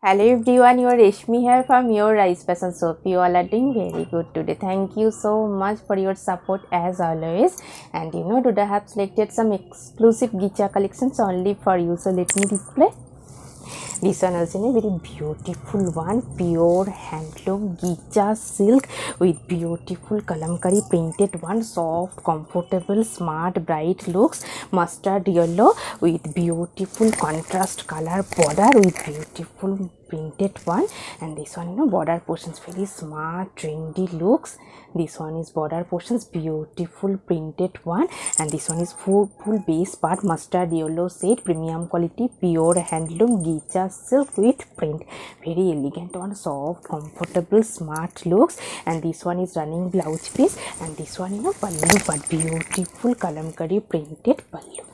Hello everyone, your Reshmi here from your Rice Fashion Shop. You all are doing very good today. Thank you so much for your support as always. And today I have selected some exclusive Gicha collections only for you. So let me display. This one also a very beautiful one, pure handloom Gicha silk with beautiful kalamkari printed one, soft, comfortable, smart, bright looks, mustard yellow with beautiful contrast color border with beautiful printed one. And this one border portions very smart, trendy looks. This one is border portions, beautiful printed one. And this one is full base part, mustard yellow shade, premium quality, pure handloom Gicha silk with print, very elegant one, soft, comfortable, smart looks. And this one is running blouse piece. And this one pallu, but beautiful kalamkari printed pallu,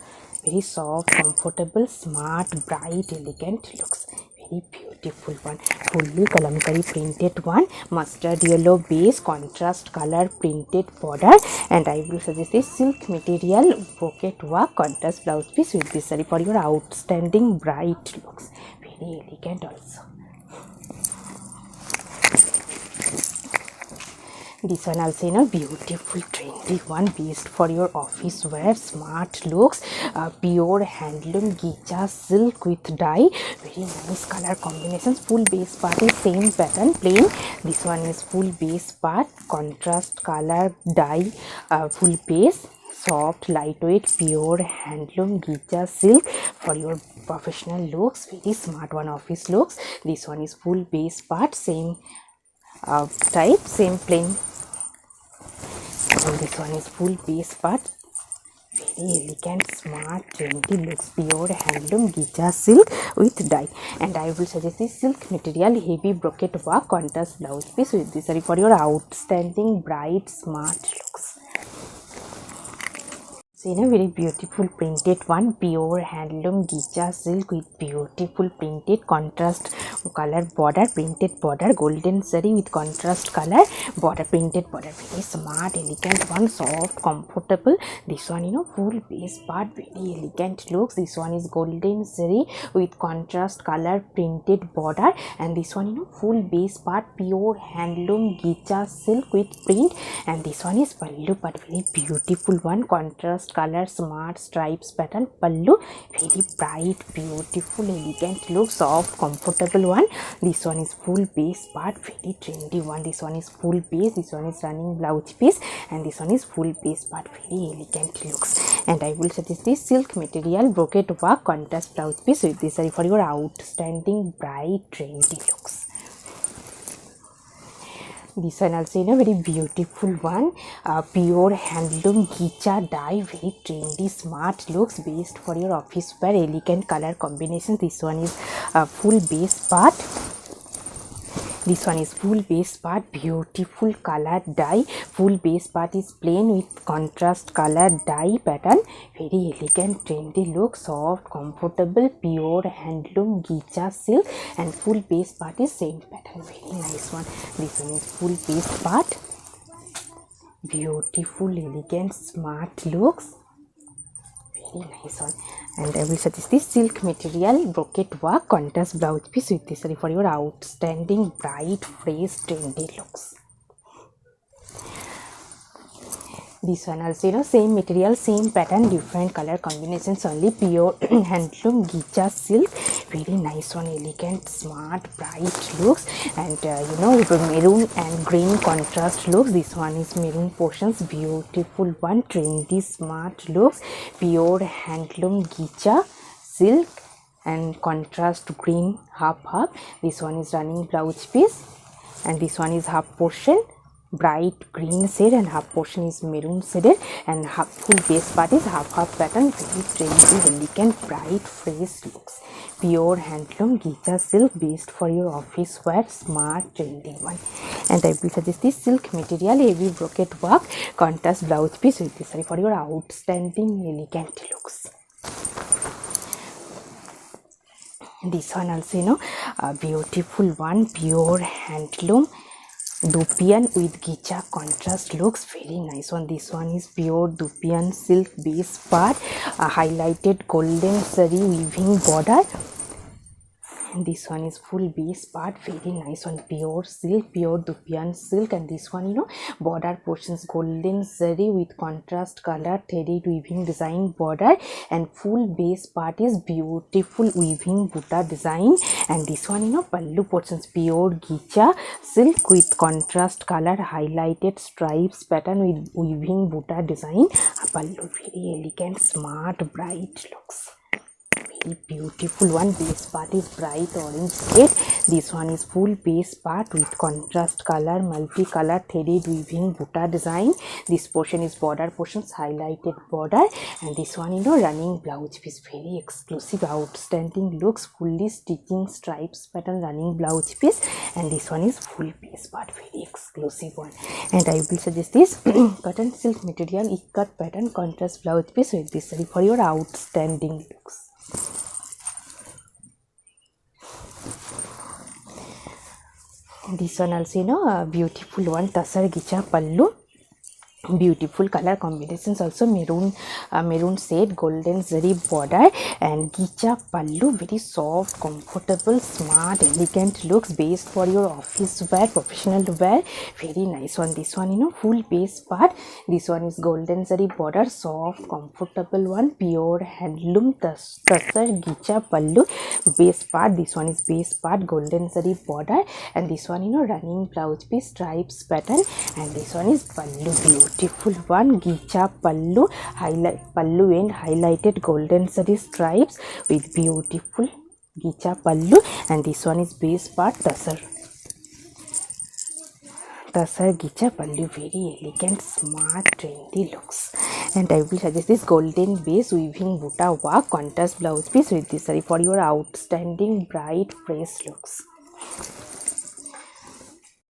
very soft, comfortable, smart, bright, elegant looks, very beautiful one, fully kalamkari printed one, mustard yellow base, contrast color printed border. And I will suggest this silk material pocket work contrast blouse piece with this saree for your outstanding bright looks, very elegant also. This one also beautiful trendy one, based for your office wear, smart looks, pure handloom Gicha silk with dye, very nice color combinations. Full base part is same pattern plain. This one is full base part, contrast color dye, full base, soft, lightweight, pure handloom Gicha silk for your professional looks, very smart one, office looks. This one is full base part, same type, same plain. And this one is full base part, very elegant, smart, trendy looks, pure handloom Gicha silk with dye. And I will suggest this silk material, heavy brocade work, contrast blouse piece with this saree for your outstanding bright, smart looks. Very beautiful printed one, pure handloom Gicha silk with beautiful printed contrast color border, printed border, golden zari with contrast color border, printed border, very smart, elegant one, soft, comfortable. This one full base part, very elegant looks. This one is golden zari with contrast color printed border. And this one full base part, pure handloom Gicha silk with print. And this one is pallu part, very beautiful one, contrast color, smart stripes pattern pallu, very bright, beautiful, elegant look, soft, comfortable one. This one is full base part, very trendy one. This one is full base, this one is running blouse piece, and this one is full base part, very elegant looks. And I will suggest this silk material brocade work contrast blouse piece with this saree for your outstanding bright, trendy looks. This one also very beautiful one, pure handloom Gicha dye, very trendy, smart looks, based for your office wear, elegant color combination. This one is full base part. This one is full base part, beautiful color dye. Full base part is plain with contrast color dye pattern, very elegant, trendy look, soft, comfortable, pure handloom Gicha silk. And full base part is same pattern, very nice one. This one is full base part, beautiful, elegant, smart looks, very nice one. And I will suggest this silk material brocade work contrast blouse piece with this saree for your outstanding bright, fresh, trendy looks. This one also same material, same pattern, different color combinations, only pure handloom Gicha silk, very nice one, elegant, smart, bright looks. And maroon and green contrast looks. This one is maroon portions, beautiful one, trendy, smart looks, pure handloom Gicha silk and contrast green half. This one is running blouse piece, and this one is half portion bright green shade and half portion is maroon shaded, and half full base part is half pattern, very trendy, elegant, bright, fresh looks, pure handloom Gicha silk, based for your office wear, smart, trendy one. And I will suggest this silk material, heavy brocade work contrast blouse piece with this saree for your outstanding, elegant looks. This one also a beautiful one, pure handloom Dupian with Gicha contrast looks, very nice one. This one is pure Dupian silk base part, highlighted golden zari weaving border, And this one is full base part, very nice one, pure silk, pure Dupian silk. And this one, border portions golden zari with contrast color threaded weaving design border, and full base part is beautiful weaving buta design. And this one, pallu portions pure gicha silk with contrast color highlighted stripes pattern with weaving buta design. Pallu very elegant, smart, bright looks. Very beautiful one. Base part is bright orange shade. This one is full base part with contrast color, multi-color threaded weaving buta design. This portion is border portions, highlighted border. And this one, running blouse piece, very exclusive, outstanding looks, fully stitching stripes pattern running blouse piece. And this one is full base part, very exclusive one. And I will suggest this cotton silk material ikat pattern contrast blouse piece with this saree for your outstanding looks. This one also, a beautiful one, tasar gicha pallu. Beautiful color combinations, also maroon shade, golden zari border, and gicha pallu, very soft, comfortable, smart, elegant looks, based for your office wear, professional wear, very nice one. This one, full base part. This one is golden zari border, soft, comfortable one, pure handloom tasar gicha pallu, base part. This one is base part, golden zari border, and this one, running blouse piece, stripes pattern. And this one is pallu, beautiful one, gicha pallu, pallu and highlighted golden zari stripes with beautiful gicha pallu. And this one is base part, tasar gicha pallu, very elegant, smart, trendy looks. And I will suggest this golden base weaving buta work contrast blouse piece with this saree for your outstanding bright fresh looks.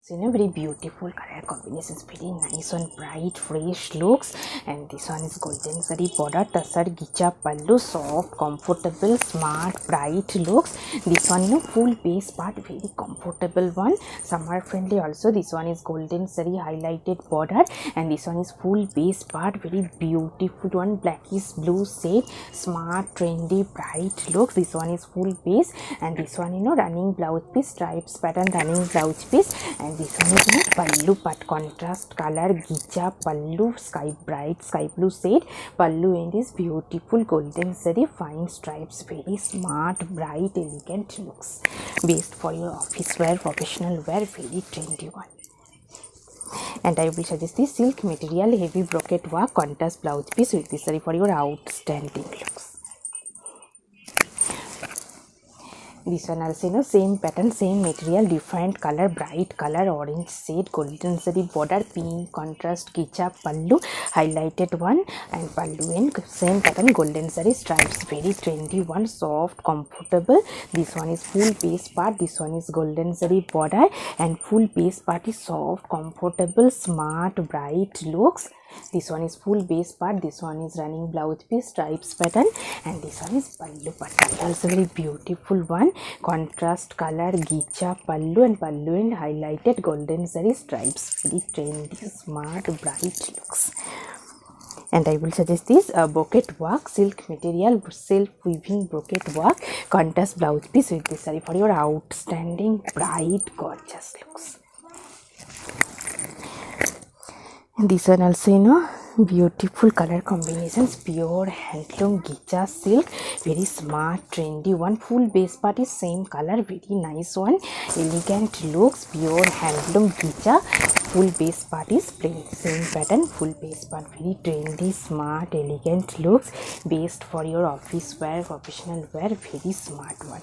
So, very beautiful color combinations, very nice one, bright fresh looks. And this one is golden zari border, tasar gicha pallu, soft, comfortable, smart, bright looks. This one, full base part, very comfortable one, summer friendly also. This one is golden zari highlighted border, and this one is full base part, very beautiful one, blackish blue shade, smart, trendy, bright looks. This one is full base. And this one, running blouse piece, stripes pattern running blouse piece. And this one is pallu part, contrast color gicha pallu, bright sky blue shade pallu, and this beautiful golden zari fine stripes, very smart, bright, elegant looks, based for your office wear, professional wear, very trendy one. And I will suggest this silk material heavy brocade work contrast blouse piece with this saree for your outstanding looks. This one also, same pattern, same material, different color, bright color, orange shade, golden zari border, pink contrast gicha pallu, highlighted one, and pallu and same pattern, golden zari stripes, very trendy one, soft, comfortable. This one is full base part. This one is golden zari border, and full base part is soft, comfortable, smart, bright looks. This one is full base part. This one is running blouse piece, stripes pattern, and this one is pallu pattern. Also very beautiful one, contrast color gicha pallu, and pallu and highlighted golden zari stripes, very trendy, smart, bright looks. And I will suggest this brocade work, silk material, self weaving brocade work, contrast blouse piece with this saree for your outstanding, bright, gorgeous looks. And this one also, beautiful color combinations, pure handloom gicha silk, very smart, trendy one, full base part is same color, very nice one, elegant looks, pure handloom gicha, full base part is plain, same pattern, full base part, very trendy, smart, elegant looks, based for your office wear, professional wear, very smart one.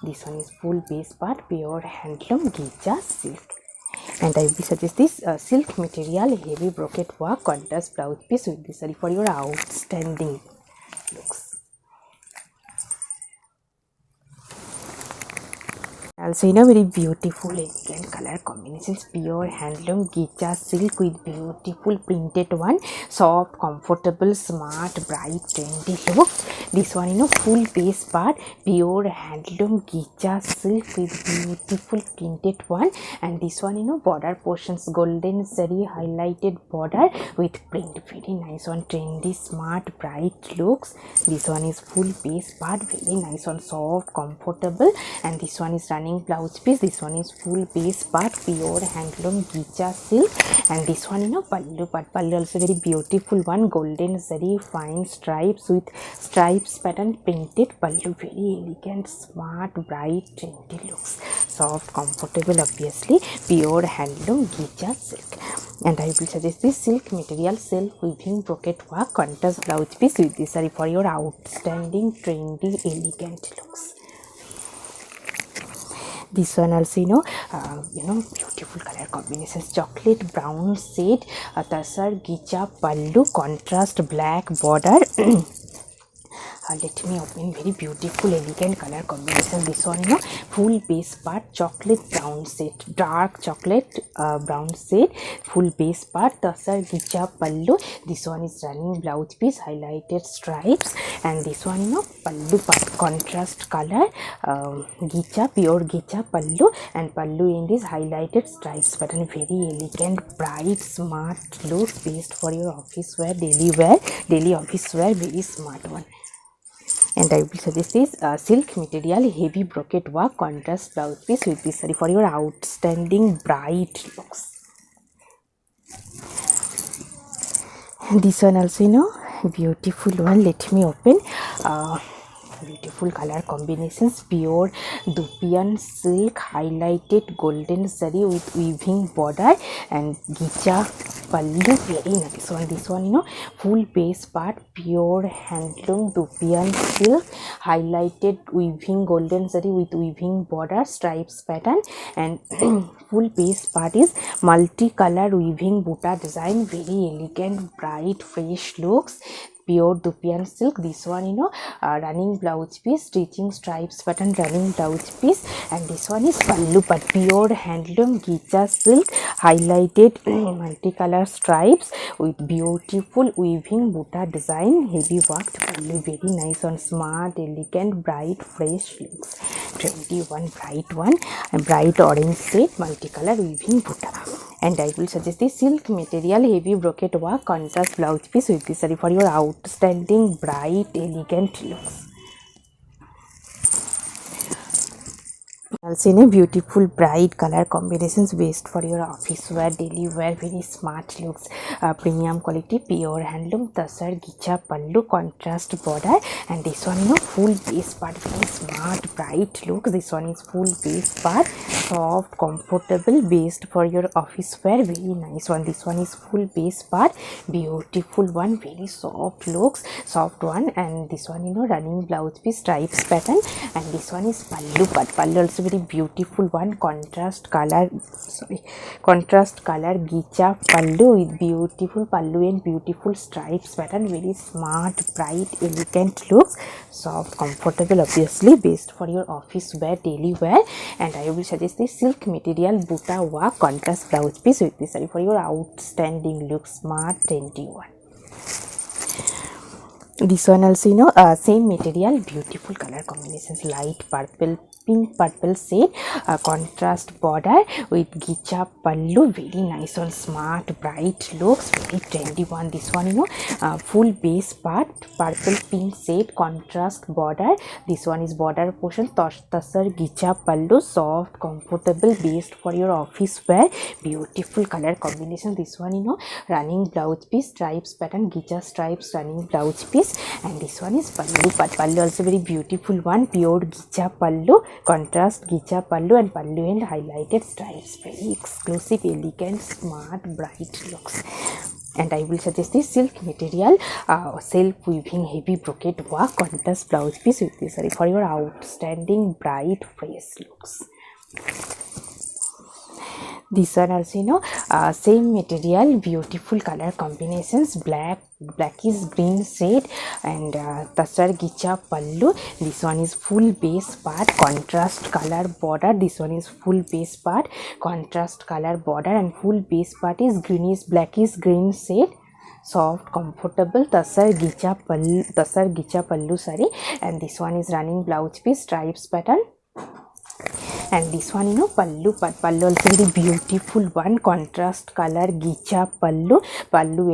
This one is full base part, pure handloom gicha silk. And I will suggest this silk material heavy brocade work contrast blouse piece with this saree for your outstanding looks. Also, very beautiful elegant color combinations, pure handloom gicha silk with beautiful printed one, soft, comfortable, smart, bright, trendy look. This one, full base part, pure handloom gicha silk with beautiful printed one, and this one, border portions, golden zari highlighted border with print, very nice one, trendy, smart, bright looks. This one is full base part, very nice one, soft, comfortable, and this one is running blouse piece. This one is full base part, pure handloom gicha silk, and this one, pallu part. Pallu also very beautiful one, golden zari fine stripes with stripes pattern printed pallu, very elegant, smart, bright, trendy looks, soft, comfortable, obviously pure handloom gicha silk. And I will suggest this silk material self weaving brocade work contrast blouse piece with this saree for your outstanding, trendy, elegant looks. This one also, beautiful color combinations, chocolate brown shade, tasar gicha pallu, contrast black border. Let me open, very beautiful elegant color combination. This one, full base part, chocolate brown shade, dark chocolate brown shade, full base part, tasar gicha pallu. This one is running blouse piece, highlighted stripes, and this one, pallu part, contrast color, gicha, pure gicha pallu, and pallu end is highlighted stripes pattern, very elegant, bright, smart look, best for your office wear, daily office wear, very smart one. And I will suggest this silk material heavy brocade work contrast blouse piece with this saree for your outstanding, bright looks. And this one also, beautiful one. Let me open. Beautiful color combinations, pure Dupian silk highlighted golden zari with weaving border and gicha pallu, very nice one. This one, full base part, pure handloom Dupian silk highlighted weaving golden zari with weaving border, stripes pattern, and full base part is multicolor weaving buta design, very elegant, bright, fresh looks, pure Dupian silk. This one, running blouse piece, stitching stripes pattern, running blouse piece, and this one is pallu part, pure handloom gicha silk highlighted multicolor stripes with beautiful weaving buta design, heavy worked pallu, very nice one, smart, elegant, bright, fresh looks, 21 bright one, and bright orange shade, multicolor weaving buta. And I will suggest the silk material heavy brocade work contrast blouse piece with this saree for your outstanding, bright, elegant looks. Also in a beautiful bright color combinations, best for your office wear, daily wear, very smart looks, premium quality, pure handloom, tasar gicha pallu, contrast border, and this one, full base part, very smart, bright look. This one is full base part, soft, comfortable, best for your office wear, very nice one. This one is full base part, beautiful one, very soft looks, soft one, and this one, running blouse piece, stripes pattern, and this one is pallu part. Pallu also very beautiful one, contrast color gicha pallu with beautiful pallu and beautiful stripes pattern, very smart, bright, elegant looks, soft, comfortable, obviously best for your office wear, daily wear. And I will suggest this silk material buta work contrast blouse piece with this saree for your outstanding look, smart, trendy one. This one also, same material, beautiful color combinations, light purple, pink purple shade, contrast border with gicha pallu, very nice one, smart, bright looks, very trendy one. This one, full base part, purple pink shade, contrast border. This one is border portion, tasar gicha pallu, soft, comfortable, best for your office wear, beautiful color combination. This one, running blouse piece, stripes pattern, gicha stripes, running blouse piece, and this one is pallu part. Pallu also very beautiful one, pure gicha pallu, contrast gicha pallu, and pallu and highlighted stripes, very exclusive, elegant, smart, bright looks. And I will suggest this silk material self weaving heavy brocade work contrast blouse piece with this saree for your outstanding, bright, fresh looks. This one also same material, beautiful color combinations, blackish green shade and tasar gicha pallu. This one is full base part, contrast color border. This one is full base part, contrast color border, and full base part is greenish blackish green shade. Soft, comfortable tasar gicha pallu saree, and this one is running blouse piece, stripes pattern. And this one pallu also very beautiful one, contrast color gicha pallu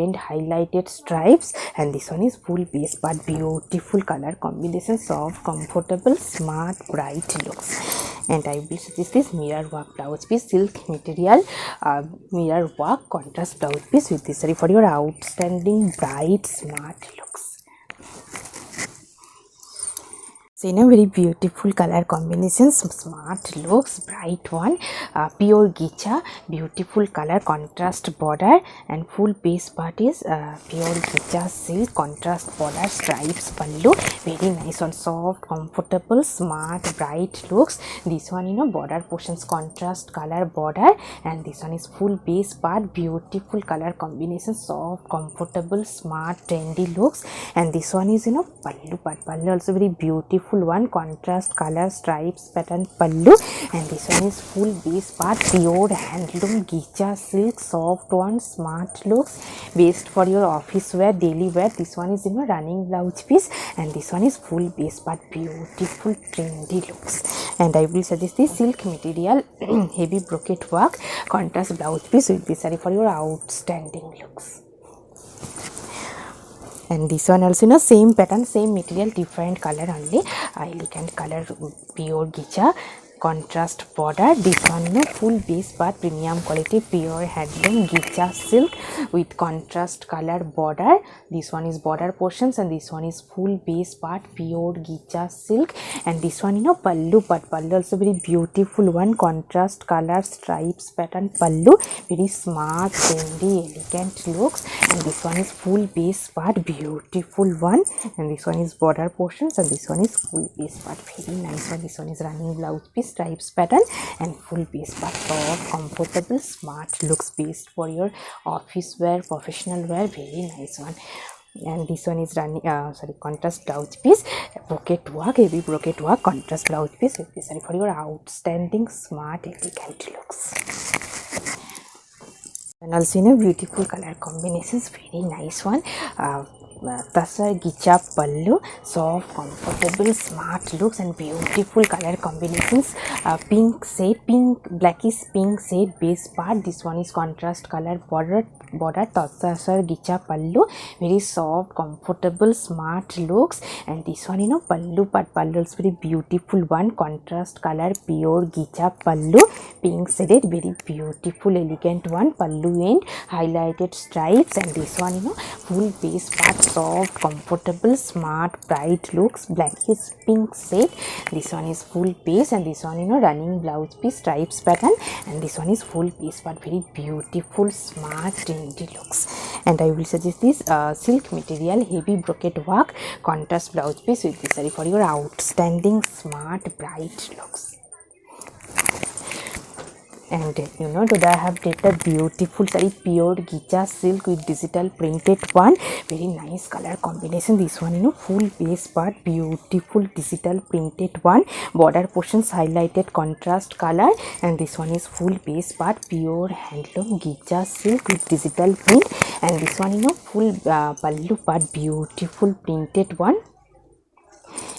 and highlighted stripes, and this one is full base part, beautiful color combination, soft, comfortable, smart, bright looks. And I will suggest this mirror work blouse piece, silk material, mirror work contrast blouse piece with this saree for your outstanding bright smart looks. So very beautiful color combinations, smart looks, bright one, pure gicha, beautiful color, contrast border, and full base part is pure gicha silk, contrast border, stripes pallu, very nice one, soft, comfortable, smart, bright looks. This one border portions, contrast color border, and this one is full base part, beautiful color combination, soft, comfortable, smart, trendy looks. And this one is pallu part, pallu also very beautiful one, contrast color, stripes pattern pallu, and this one is full base part, pure handloom gicha silk, soft one, smart looks, best for your office wear, daily wear. This one is running blouse piece, and this one is full base part, beautiful trendy looks. And I will suggest this silk material heavy brocade work contrast blouse piece with this saree for your outstanding looks. And this one also same pattern, same material, different color only, elegant color, pure gicha, contrast border. This one full base part, premium quality, pure handloom gicha silk with contrast color border. This one is border portions, and this one is full base part, pure gicha silk. And this one pallu part, pallu also very beautiful one, contrast color, stripes pattern pallu, very smart, trendy, elegant looks. And this one is full base part, beautiful one, and this one is border portions, and this one is full base part, very nice one. This one is running blouse piece, stripes pattern, and full base part, soft, comfortable, smart looks, based for your office wear, professional wear, very nice one. And this one is running contrast blouse piece, brocade work, heavy brocade work, contrast blouse piece with this for your outstanding, smart, elegant looks. And also beautiful color combinations, very nice one, tasar gicha pallu, soft, comfortable, smart looks, and beautiful color combinations, pink shade, blackish pink shade base part. This one is contrast color border, tasar gicha pallu, very soft, comfortable, smart looks. And this one pallu part, pallu is very beautiful one, contrast color, pure gicha pallu, pink shaded, very beautiful, elegant one, pallu and highlighted stripes. And this one full base part, soft, comfortable, smart, bright looks, blackish pink shade. This one is full base, and this one running blouse piece, stripes pattern, and this one is full base part, very beautiful, smart, trendy looks. And I will suggest this silk material, heavy brocade work, contrast blouse piece with this saree for your outstanding, smart, bright looks. And today I have taken a beautiful saree, pure gicha silk with digital printed one, very nice color combination. This one full base part, beautiful digital printed one, border portions highlighted contrast color, and this one is full base part, pure handloom gicha silk with digital print. And this one full pallu part, beautiful printed one,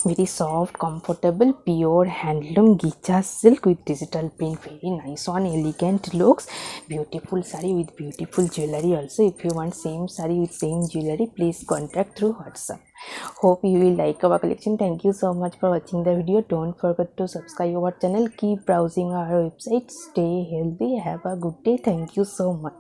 very soft, comfortable, pure handloom gicha silk with digital print, very nice one, elegant looks, beautiful saree with beautiful jewelry also. If you want same saree with same jewelry, please contact through WhatsApp. Hope you will like our collection. Thank you so much for watching the video. Don't forget to subscribe our channel. Keep browsing our website. Stay healthy. Have a good day. Thank you so much.